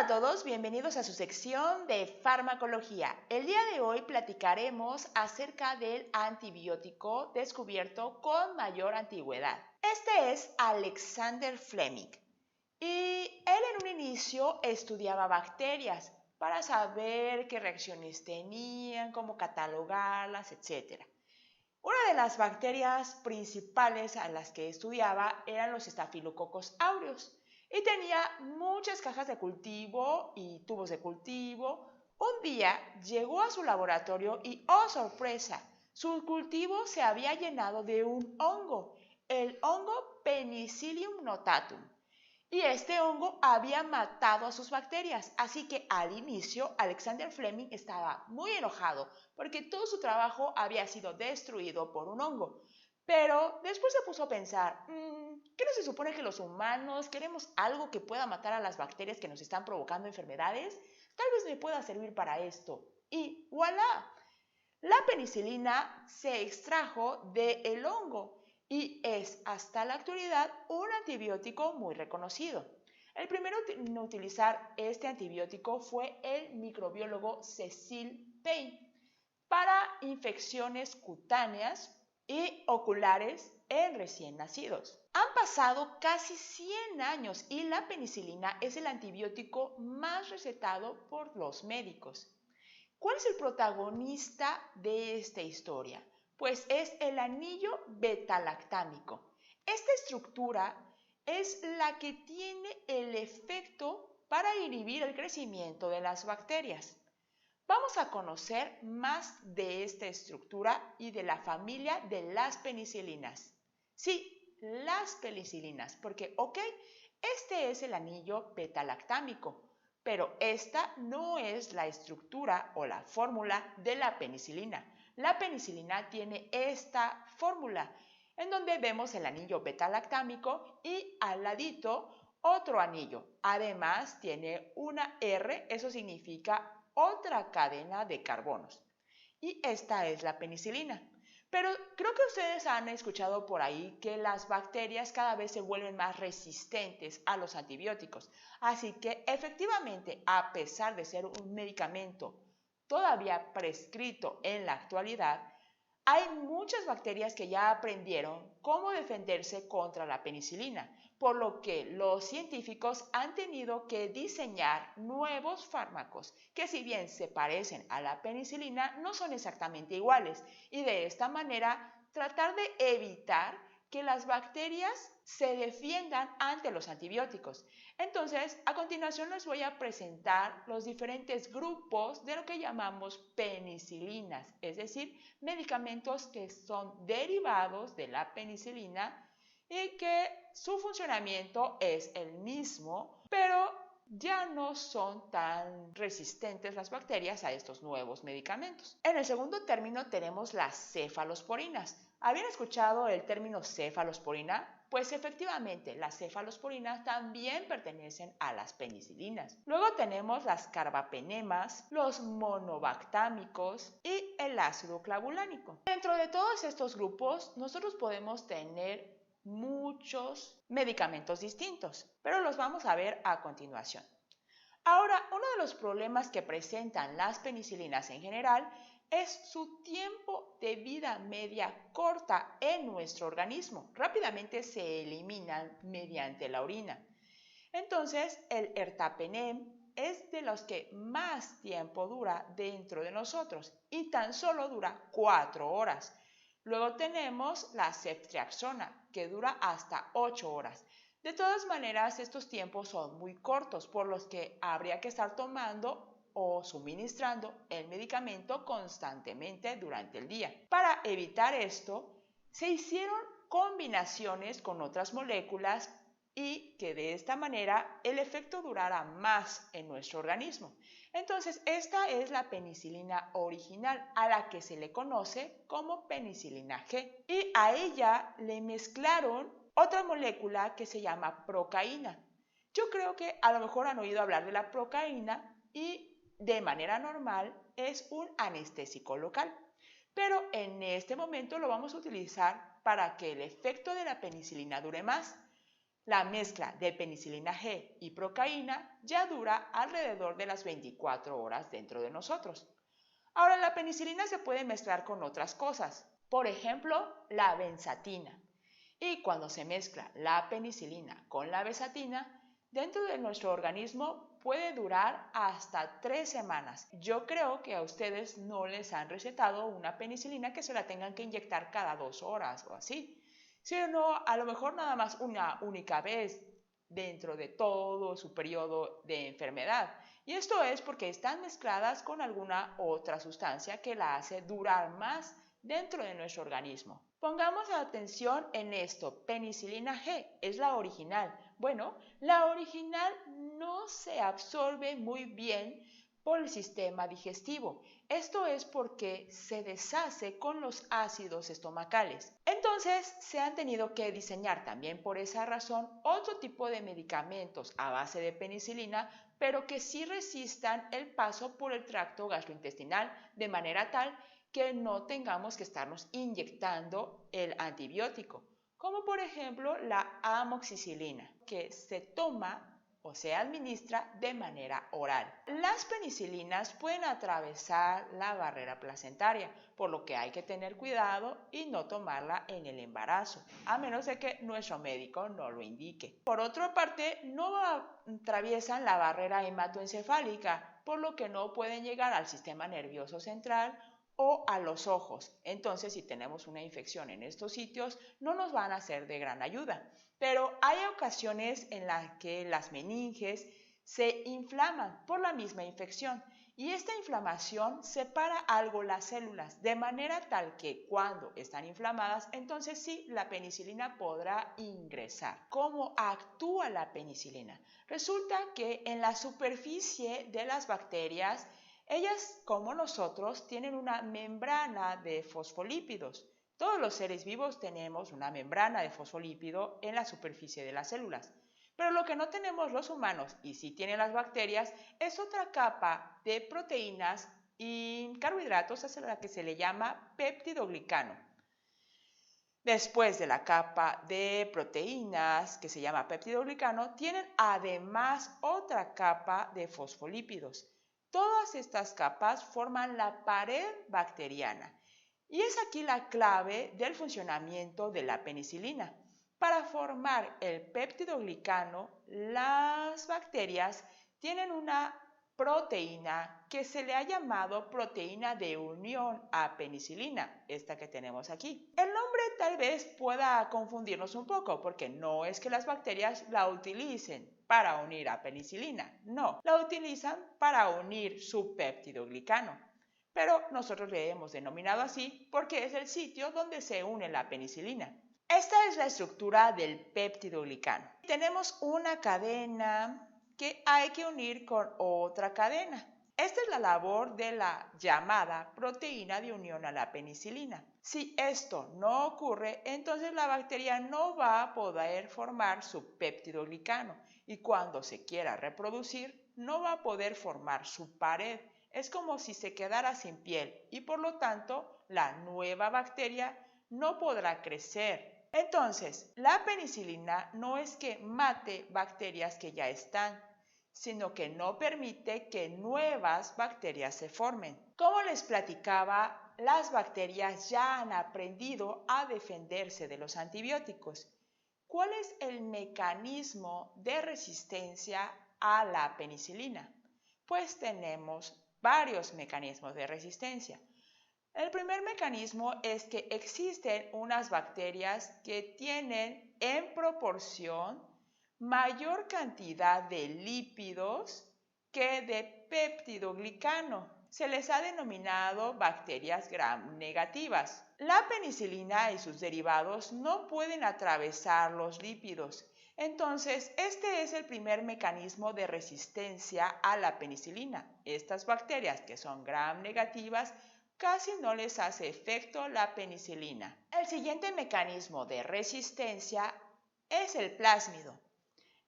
a todos, bienvenidos a su sección de farmacología. El día de hoy platicaremos acerca del antibiótico descubierto con mayor antigüedad. Este es Alexander Fleming y él en un inicio estudiaba bacterias para saber qué reacciones tenían, cómo catalogarlas, etc. Una de las bacterias principales a las que estudiaba eran los estafilococos aureus y tenía muchas cajas de cultivo y tubos de cultivo. Un día llegó a su laboratorio y, ¡oh sorpresa!, su cultivo se había llenado de un hongo, el hongo Penicillium notatum. Y este hongo había matado a sus bacterias, así que al inicio Alexander Fleming estaba muy enojado porque todo su trabajo había sido destruido por un hongo. Pero después se puso a pensar, ¿qué no se supone que los humanos queremos algo que pueda matar a las bacterias que nos están provocando enfermedades? Tal vez me pueda servir para esto. Y ¡voilà! La penicilina se extrajo del hongo y es hasta la actualidad un antibiótico muy reconocido. El primero en utilizar este antibiótico fue el microbiólogo Cecil Payne para infecciones cutáneas y oculares en recién nacidos. Han pasado casi 100 años y la penicilina es el antibiótico más recetado por los médicos. ¿Cuál es el protagonista de esta historia? Pues es el anillo beta-lactámico. Esta estructura es la que tiene el efecto para inhibir el crecimiento de las bacterias. Vamos a conocer más de esta estructura y de la familia de las penicilinas. Sí, las penicilinas, porque, este es el anillo beta-lactámico, pero esta no es la estructura o la fórmula de la penicilina. La penicilina tiene esta fórmula, en donde vemos el anillo beta-lactámico y al ladito otro anillo. Además tiene una R, eso significa otra cadena de carbonos. Y esta es la penicilina. Pero creo que ustedes han escuchado por ahí que las bacterias cada vez se vuelven más resistentes a los antibióticos. Así que efectivamente, a pesar de ser un medicamento todavía prescrito en la actualidad, hay muchas bacterias que ya aprendieron cómo defenderse contra la penicilina, por lo que los científicos han tenido que diseñar nuevos fármacos que, si bien se parecen a la penicilina, no son exactamente iguales y de esta manera tratar de evitar que las bacterias se defiendan ante los antibióticos. Entonces, a continuación les voy a presentar los diferentes grupos de lo que llamamos penicilinas, es decir, medicamentos que son derivados de la penicilina y que su funcionamiento es el mismo, pero ya no son tan resistentes las bacterias a estos nuevos medicamentos. En el segundo término tenemos las cefalosporinas. ¿Habían escuchado el término cefalosporina? Pues efectivamente, las cefalosporinas también pertenecen a las penicilinas. Luego tenemos las carbapenemas, los monobactámicos y el ácido clavulánico. Dentro de todos estos grupos, nosotros podemos tener muchos medicamentos distintos, pero los vamos a ver a continuación. Ahora, uno de los problemas que presentan las penicilinas en general es su tiempo de vida media corta en nuestro organismo. Rápidamente se eliminan mediante la orina. Entonces, el ertapenem es de los que más tiempo dura dentro de nosotros y tan solo dura 4 horas. Luego tenemos la ceftriaxona, que dura hasta 8 horas. De todas maneras, estos tiempos son muy cortos, por los que habría que estar tomando o suministrando el medicamento constantemente durante el día. Para evitar esto, se hicieron combinaciones con otras moléculas y que de esta manera el efecto durara más en nuestro organismo. Entonces, esta es la penicilina original, a la que se le conoce como penicilina G. Y a ella le mezclaron otra molécula que se llama procaína. Yo creo que a lo mejor han oído hablar de la procaína y de manera normal es un anestésico local. Pero en este momento lo vamos a utilizar para que el efecto de la penicilina dure más. La mezcla de penicilina G y procaína ya dura alrededor de las 24 horas dentro de nosotros. Ahora, la penicilina se puede mezclar con otras cosas, por ejemplo, la benzatina. Y cuando se mezcla la penicilina con la benzatina, dentro de nuestro organismo puede durar hasta 3 semanas. Yo creo que a ustedes no les han recetado una penicilina que se la tengan que inyectar cada 2 horas o así, sino a lo mejor nada más una única vez dentro de todo su periodo de enfermedad. Y esto es porque están mezcladas con alguna otra sustancia que la hace durar más dentro de nuestro organismo. Pongamos atención en esto, penicilina G es la original. Bueno, la original no se absorbe muy bien por el sistema digestivo. Esto es porque se deshace con los ácidos estomacales. Entonces, se han tenido que diseñar también por esa razón otro tipo de medicamentos a base de penicilina, pero que sí resistan el paso por el tracto gastrointestinal de manera tal que no tengamos que estarnos inyectando el antibiótico, como por ejemplo la amoxicilina, que se toma o se administra de manera oral. Las penicilinas pueden atravesar la barrera placentaria, por lo que hay que tener cuidado y no tomarla en el embarazo, a menos de que nuestro médico no lo indique. Por otra parte, no atraviesan la barrera hematoencefálica, por lo que no pueden llegar al sistema nervioso central o a los ojos. Entonces, si tenemos una infección en estos sitios, no nos van a ser de gran ayuda. Pero hay ocasiones en las que las meninges se inflaman por la misma infección y esta inflamación separa algo las células de manera tal que cuando están inflamadas, entonces sí, la penicilina podrá ingresar. ¿Cómo actúa la penicilina? Resulta que en la superficie de las bacterias, ellas, como nosotros, tienen una membrana de fosfolípidos. Todos los seres vivos tenemos una membrana de fosfolípido en la superficie de las células. Pero lo que no tenemos los humanos, y sí tienen las bacterias, es otra capa de proteínas y carbohidratos a la que se le llama peptidoglicano. Después de la capa de proteínas, que se llama peptidoglicano, tienen además otra capa de fosfolípidos. Todas estas capas forman la pared bacteriana. Y es aquí la clave del funcionamiento de la penicilina. Para formar el peptidoglicano, las bacterias tienen una proteína que se le ha llamado proteína de unión a penicilina, esta que tenemos aquí. El nombre tal vez pueda confundirnos un poco porque no es que las bacterias la utilicen para unir a penicilina, no, la utilizan para unir su peptidoglicano. Pero nosotros le hemos denominado así porque es el sitio donde se une la penicilina. Esta es la estructura del peptidoglicano. Tenemos una cadena que hay que unir con otra cadena. Esta es la labor de la llamada proteína de unión a la penicilina. Si esto no ocurre, entonces la bacteria no va a poder formar su peptidoglicano y cuando se quiera reproducir, no va a poder formar su pared. Es como si se quedara sin piel y por lo tanto la nueva bacteria no podrá crecer. Entonces, la penicilina no es que mate bacterias que ya están, sino que no permite que nuevas bacterias se formen. Como les platicaba, las bacterias ya han aprendido a defenderse de los antibióticos. ¿Cuál es el mecanismo de resistencia a la penicilina? Pues tenemos varios mecanismos de resistencia. El primer mecanismo es que existen unas bacterias que tienen en proporción mayor cantidad de lípidos que de peptidoglicano. Se les ha denominado bacterias gram negativas. La penicilina y sus derivados no pueden atravesar los lípidos. Entonces, este es el primer mecanismo de resistencia a la penicilina. Estas bacterias que son gram negativas casi no les hace efecto la penicilina. El siguiente mecanismo de resistencia es el plásmido.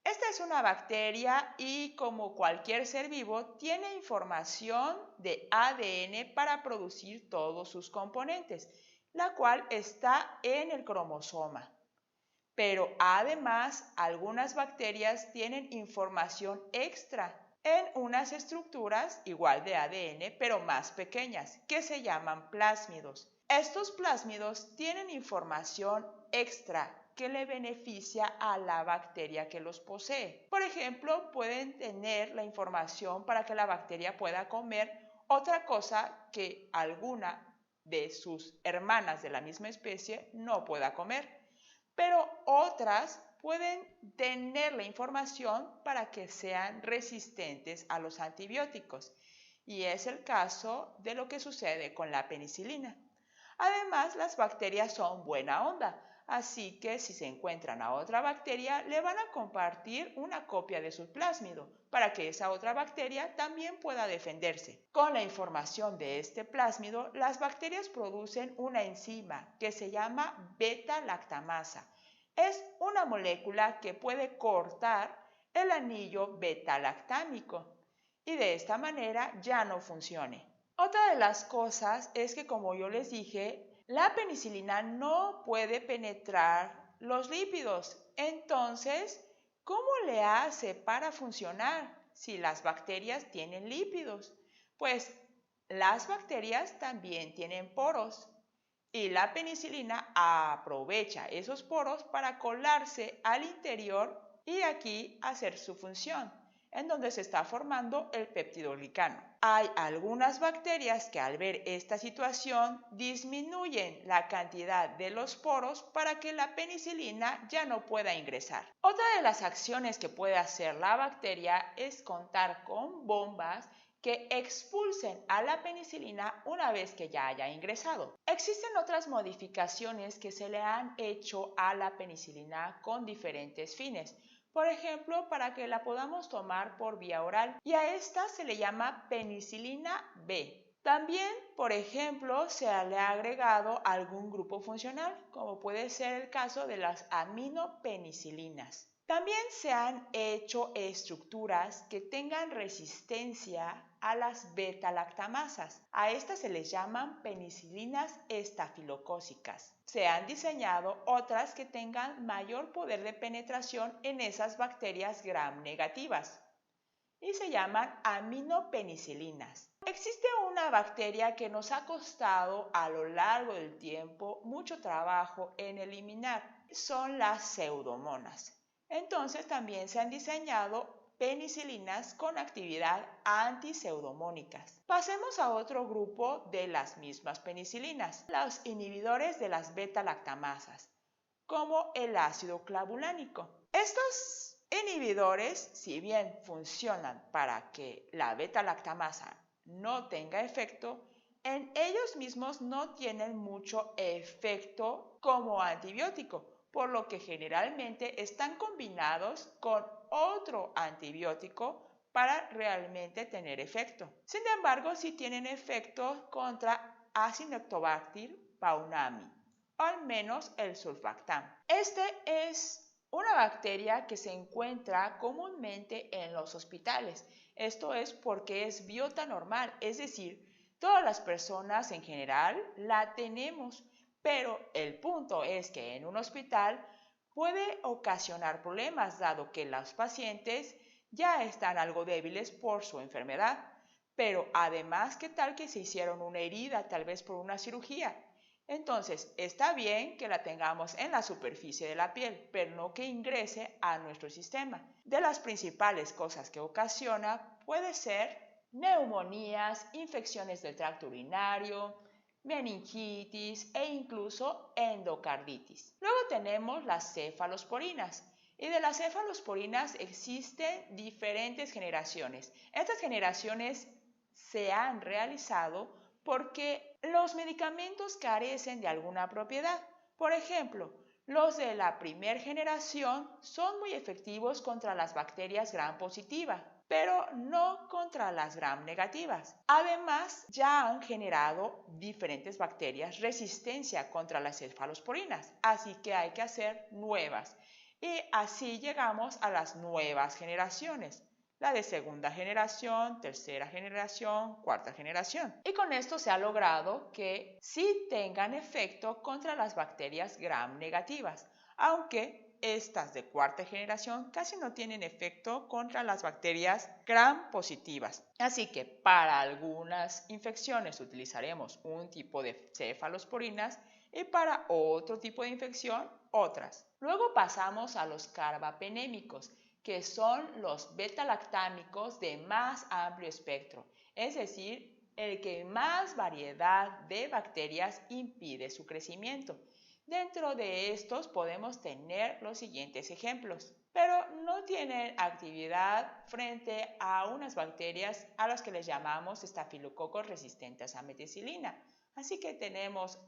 Esta es una bacteria y como cualquier ser vivo tiene información de ADN para producir todos sus componentes, la cual está en el cromosoma. Pero además, algunas bacterias tienen información extra en unas estructuras igual de ADN, pero más pequeñas, que se llaman plásmidos. Estos plásmidos tienen información extra que le beneficia a la bacteria que los posee. Por ejemplo, pueden tener la información para que la bacteria pueda comer otra cosa que alguna de sus hermanas de la misma especie no pueda comer. Pero otras pueden tener la información para que sean resistentes a los antibióticos. Y es el caso de lo que sucede con la penicilina. Además, las bacterias son buena onda, así que si se encuentran a otra bacteria, le van a compartir una copia de su plásmido para que esa otra bacteria también pueda defenderse. Con la información de este plásmido, las bacterias producen una enzima que se llama beta-lactamasa. Es una molécula que puede cortar el anillo beta-lactámico y de esta manera ya no funcione. Otra de las cosas es que, como yo les dije, la penicilina no puede penetrar los lípidos. Entonces, ¿cómo le hace para funcionar si las bacterias tienen lípidos? Pues las bacterias también tienen poros y la penicilina aprovecha esos poros para colarse al interior y aquí hacer su función, en donde se está formando el peptidoglicano. Hay algunas bacterias que al ver esta situación disminuyen la cantidad de los poros para que la penicilina ya no pueda ingresar. Otra de las acciones que puede hacer la bacteria es contar con bombas que expulsen a la penicilina una vez que ya haya ingresado. Existen otras modificaciones que se le han hecho a la penicilina con diferentes fines. Por ejemplo, para que la podamos tomar por vía oral, y a esta se le llama penicilina B. También, por ejemplo, se le ha agregado algún grupo funcional, como puede ser el caso de las aminopenicilinas. También se han hecho estructuras que tengan resistencia a las beta-lactamasas. A estas se les llaman penicilinas estafilocócicas. Se han diseñado otras que tengan mayor poder de penetración en esas bacterias gram negativas y se llaman aminopenicilinas. Existe una bacteria que nos ha costado a lo largo del tiempo mucho trabajo en eliminar. Son las pseudomonas. Entonces también se han diseñado penicilinas con actividad antipseudomónicas. Pasemos a otro grupo de las mismas penicilinas, los inhibidores de las beta-lactamasas, como el ácido clavulánico. Estos inhibidores, si bien funcionan para que la beta-lactamasa no tenga efecto, en ellos mismos no tienen mucho efecto como antibiótico, por lo que generalmente están combinados con otro antibiótico para realmente tener efecto. Sin embargo, sí tienen efecto contra Acinetobacter baumannii, o al menos el sulfactam. Este es una bacteria que se encuentra comúnmente en los hospitales. Esto es porque es biota normal, es decir, todas las personas en general la tenemos, pero el punto es que en un hospital puede ocasionar problemas dado que los pacientes ya están algo débiles por su enfermedad. Pero además, ¿qué tal que se hicieron una herida, tal vez por una cirugía? Entonces, está bien que la tengamos en la superficie de la piel, pero no que ingrese a nuestro sistema. De las principales cosas que ocasiona puede ser neumonías, infecciones del tracto urinario, meningitis e incluso endocarditis. Luego tenemos las cefalosporinas. Y de las cefalosporinas existen diferentes generaciones. Estas generaciones se han realizado porque los medicamentos carecen de alguna propiedad. Por ejemplo, los de la primera generación son muy efectivos contra las bacterias gram positivas, pero no contra las gram negativas. Además, ya han generado diferentes bacterias resistencia contra las cefalosporinas, así que hay que hacer nuevas. Y así llegamos a las nuevas generaciones, la de segunda generación, tercera generación, cuarta generación. Y con esto se ha logrado que sí tengan efecto contra las bacterias gram negativas. aunque estas de cuarta generación casi no tienen efecto contra las bacterias gram positivas. Así que para algunas infecciones utilizaremos un tipo de cefalosporinas y para otro tipo de infección otras. Luego pasamos a los carbapenémicos, que son los beta-lactámicos de más amplio espectro, es decir, el que más variedad de bacterias impide su crecimiento. Dentro de estos podemos tener los siguientes ejemplos, pero no tienen actividad frente a unas bacterias a las que les llamamos estafilococos resistentes a meticilina. Así que tenemos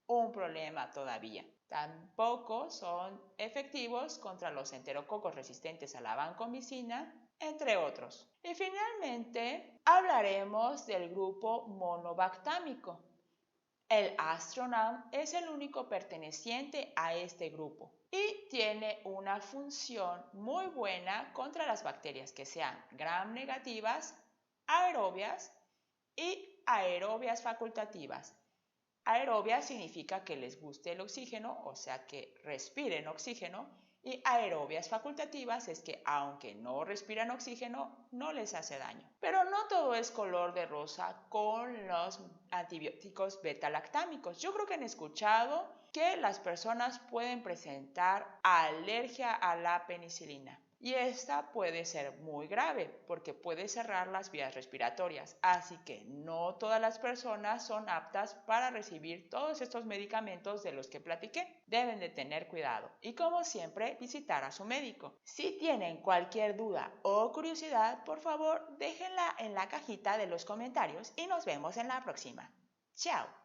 un problema todavía. Tampoco son efectivos contra los enterococos resistentes a la vancomicina, entre otros. Y finalmente hablaremos del grupo monobactámico. El Astronaut es el único perteneciente a este grupo y tiene una función muy buena contra las bacterias que sean gram negativas, aerobias y aerobias facultativas. Aerobia significa que les guste el oxígeno, o sea que respiren oxígeno, y aerobias facultativas es que aunque no respiran oxígeno, no les hace daño. Pero no todo es color de rosa con los antibióticos beta-lactámicos. Yo creo que han escuchado que las personas pueden presentar alergia a la penicilina. Y esta puede ser muy grave porque puede cerrar las vías respiratorias. Así que no todas las personas son aptas para recibir todos estos medicamentos de los que platiqué. Deben de tener cuidado y, como siempre, visitar a su médico. Si tienen cualquier duda o curiosidad, por favor déjenla en la cajita de los comentarios y nos vemos en la próxima. ¡Chao!